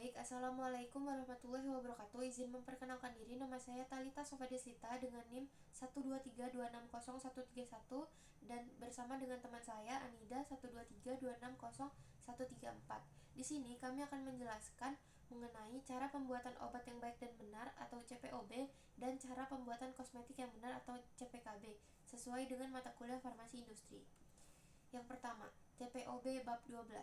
Baik, Assalamualaikum warahmatullahi wabarakatuh. Izin memperkenalkan diri, nama saya Talita Sofadislita dengan NIM 123260131 dan bersama dengan teman saya Anida 123260134. Di sini kami akan menjelaskan mengenai cara pembuatan obat yang baik dan benar atau CPOB dan cara pembuatan kosmetik yang benar atau CPKB sesuai dengan mata kuliah farmasi industri. Yang pertama, CPOB bab 12.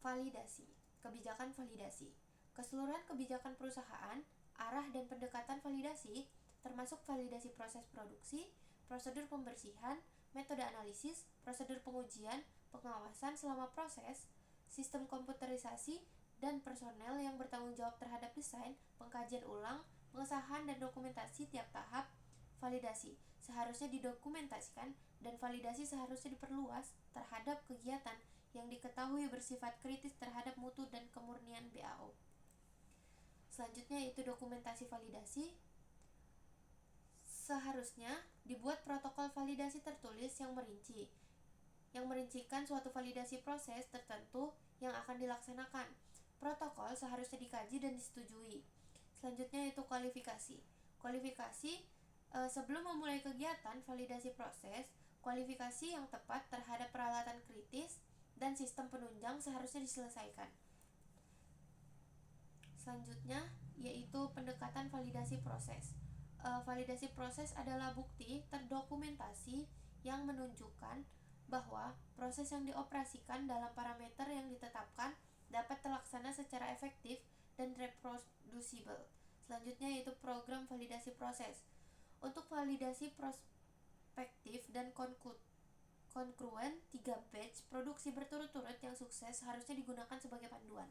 Validasi. Kebijakan validasi. Keseluruhan kebijakan perusahaan, arah dan pendekatan validasi, termasuk validasi proses produksi, prosedur pembersihan, metode analisis, prosedur pengujian, pengawasan selama proses, sistem komputerisasi, dan personel yang bertanggung jawab terhadap desain, pengkajian ulang, pengesahan dan dokumentasi tiap tahap. Validasi seharusnya didokumentasikan dan validasi seharusnya diperluas terhadap kegiatan yang diketahui bersifat kritis terhadap mutu dan kemurnian BAO. Selanjutnya yaitu dokumentasi validasi. Seharusnya dibuat protokol validasi tertulis yang merincikan suatu validasi proses tertentu yang akan dilaksanakan. Protokol seharusnya dikaji dan disetujui. Selanjutnya yaitu kualifikasi. Sebelum memulai kegiatan validasi proses, kualifikasi yang tepat terhadap peralatan kritis dan sistem penunjang seharusnya diselesaikan. Selanjutnya yaitu pendekatan validasi proses. Validasi proses adalah bukti terdokumentasi yang menunjukkan bahwa proses yang dioperasikan dalam parameter yang ditetapkan dapat terlaksana secara efektif dan reproducible. Selanjutnya yaitu program validasi proses. Untuk validasi prospektif dan kongruen 3 batch produksi berturut-turut yang sukses harusnya digunakan sebagai panduan.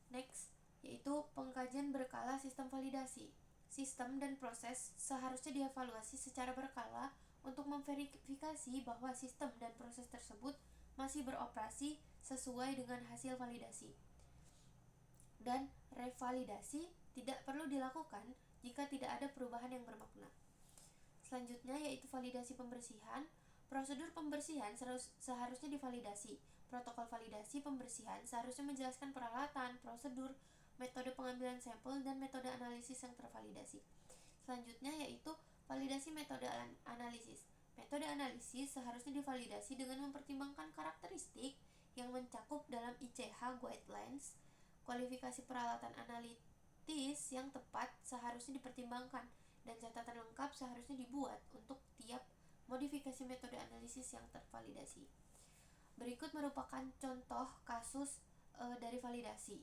Next, yaitu pengkajian berkala sistem validasi. Sistem dan proses seharusnya dievaluasi secara berkala untuk memverifikasi bahwa sistem dan proses tersebut masih beroperasi sesuai dengan hasil validasi. Dan revalidasi tidak perlu dilakukan jika tidak ada perubahan yang bermakna. Selanjutnya yaitu validasi pembersihan. Prosedur pembersihan seharusnya divalidasi. Protokol validasi pembersihan seharusnya menjelaskan peralatan, prosedur, metode pengambilan sampel, dan metode analisis yang tervalidasi. Selanjutnya yaitu validasi metode analisis. Metode analisis seharusnya divalidasi dengan mempertimbangkan karakteristik yang mencakup dalam ICH Guidelines. Kualifikasi peralatan analitis yang tepat seharusnya dipertimbangkan dan catatan lengkap seharusnya dibuat untuk tiap modifikasi metode analisis yang tervalidasi. Berikut merupakan contoh kasus dari validasi.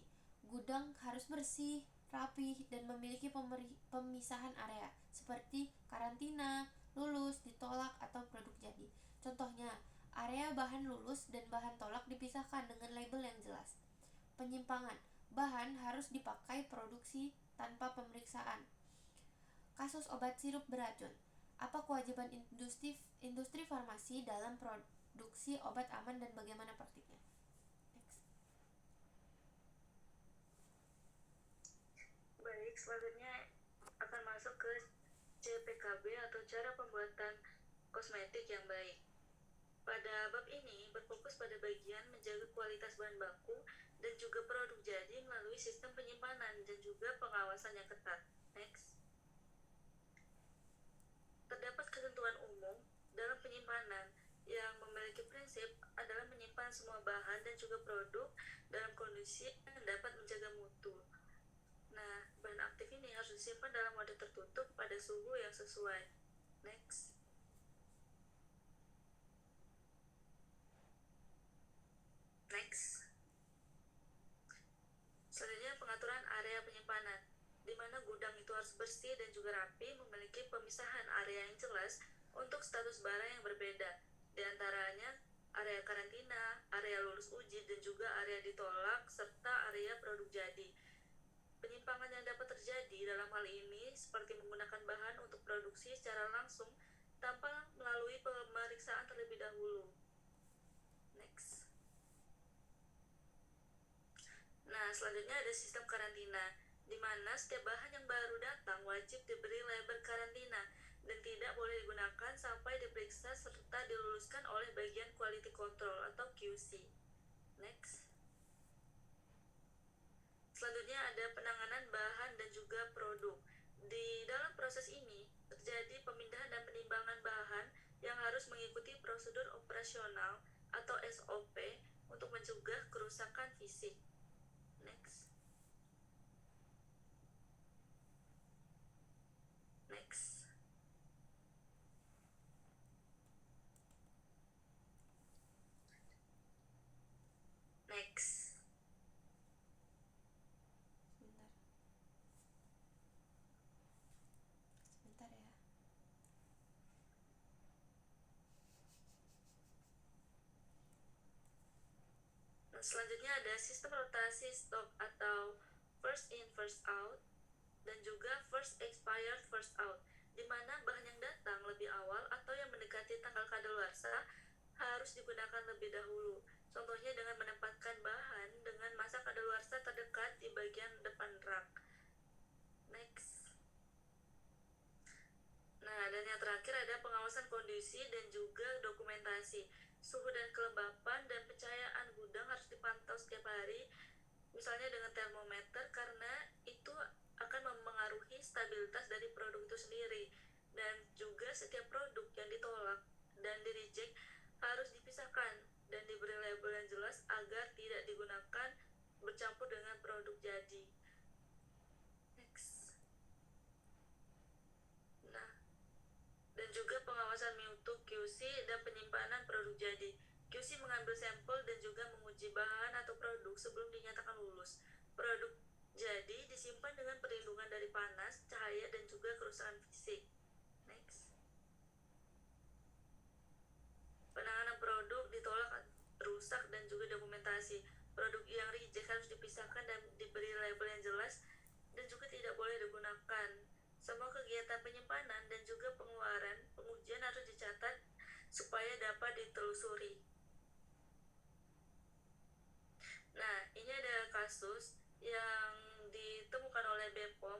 Gudang harus bersih, rapi, dan memiliki pemisahan area seperti karantina, lulus, ditolak, atau produk jadi. Contohnya, area bahan lulus dan bahan tolak dipisahkan dengan label yang jelas. Penyimpangan, bahan harus dipakai produksi tanpa pemeriksaan. Kasus obat sirup beracun. Apa kewajiban industri farmasi dalam produksi obat aman dan bagaimana praktiknya? Next. Baik, selanjutnya akan masuk ke CPKB atau cara pembuatan kosmetik yang baik. Pada bab ini berfokus pada bagian menjaga kualitas bahan baku dan juga produk jadi melalui sistem penyimpanan dan juga pengawasan yang ketat. Next. Terdapat ketentuan umum dalam penyimpanan yang memiliki prinsip adalah menyimpan semua bahan dan juga produk dalam kondisi yang dapat menjaga mutu. Nah, bahan aktif ini harus disimpan dalam wadah tertutup pada suhu yang sesuai. Next. Selanjutnya pengaturan area penyimpanan, di mana gudang itu harus bersih dan juga rapi, memiliki pemisahan area yang jelas untuk status barang yang berbeda, di antaranya area karantina, area lulus uji, dan juga area ditolak, serta area produk jadi. Penyimpangan yang dapat terjadi dalam hal ini seperti menggunakan bahan untuk produksi secara langsung tanpa melalui pemeriksaan terlebih dahulu. Next. Nah, selanjutnya ada sistem karantina, di mana setiap bahan yang baru datang wajib diberi label karantina dan tidak boleh digunakan sampai diperiksa serta diluluskan oleh bagian quality control atau QC. Next. selanjutnya ada penanganan bahan dan juga produk. Di dalam proses ini terjadi pemindahan dan penimbangan bahan yang harus mengikuti prosedur operasional atau SOP untuk mencegah kerusakan fisik. Next. Next. Next. Sebentar ya. Selanjutnya ada sistem rotasi stok atau first in first out dan juga first expired first out, di mana bahan yang datang lebih awal atau yang mendekati tanggal kadaluarsa harus digunakan lebih dahulu. Contohnya dengan menempatkan bahan dengan masa kadaluarsa terdekat di bagian depan rak. Next. Nah, dan yang terakhir ada pengawasan kondisi dan juga dokumentasi. Suhu dan kelembapan dan pencahayaan gudang harus dipantau setiap hari, misalnya dengan termometer, karena itu akan mempengaruhi stabilitas dari produk itu sendiri. Dan juga setiap produk yang ditolak dan di-reject harus dipisahkan dan diberi label yang jelas agar tidak digunakan bercampur dengan produk jadi. Next. Nah, dan juga pengawasan mutu QC dan penyimpanan produk jadi. QC mengambil sampel dan juga menguji bahan atau produk sebelum dinyatakan lulus. Produk jadi disimpan dengan perlindungan dari panas, cahaya, dan juga kerusakan fisik. Next. Penanganan produk ditolak, rusak, dan juga dokumentasi. Produk yang reject harus dipisahkan dan diberi label yang jelas dan juga tidak boleh digunakan. Semua kegiatan penyimpanan dan juga pengeluaran pengujian harus dicatat supaya dapat ditelusuri. Nah, ini ada kasus yang ditemukan oleh BPOM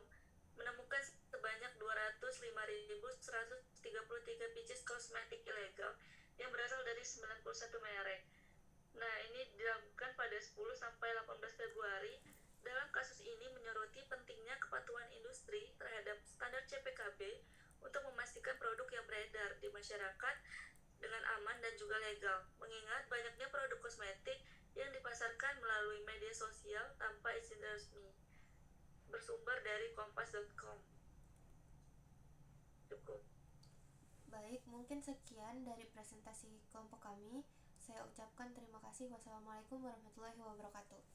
menemukan sebanyak 205.133 pieces kosmetik ilegal yang berasal dari 91 merek. Nah, ini dilakukan pada 10 sampai 18 Februari. Dalam kasus ini menyoroti pentingnya kepatuhan industri terhadap standar CPKB untuk memastikan produk yang beredar di masyarakat dengan aman dan juga legal, mengingat banyaknya produk kosmetik yang dipasarkan melalui media sosial tanpa izin resmi. Bersumber dari kompas.com. Cukup. Baik, mungkin sekian dari presentasi kelompok kami. Saya ucapkan terima kasih. Wassalamualaikum warahmatullahi wabarakatuh.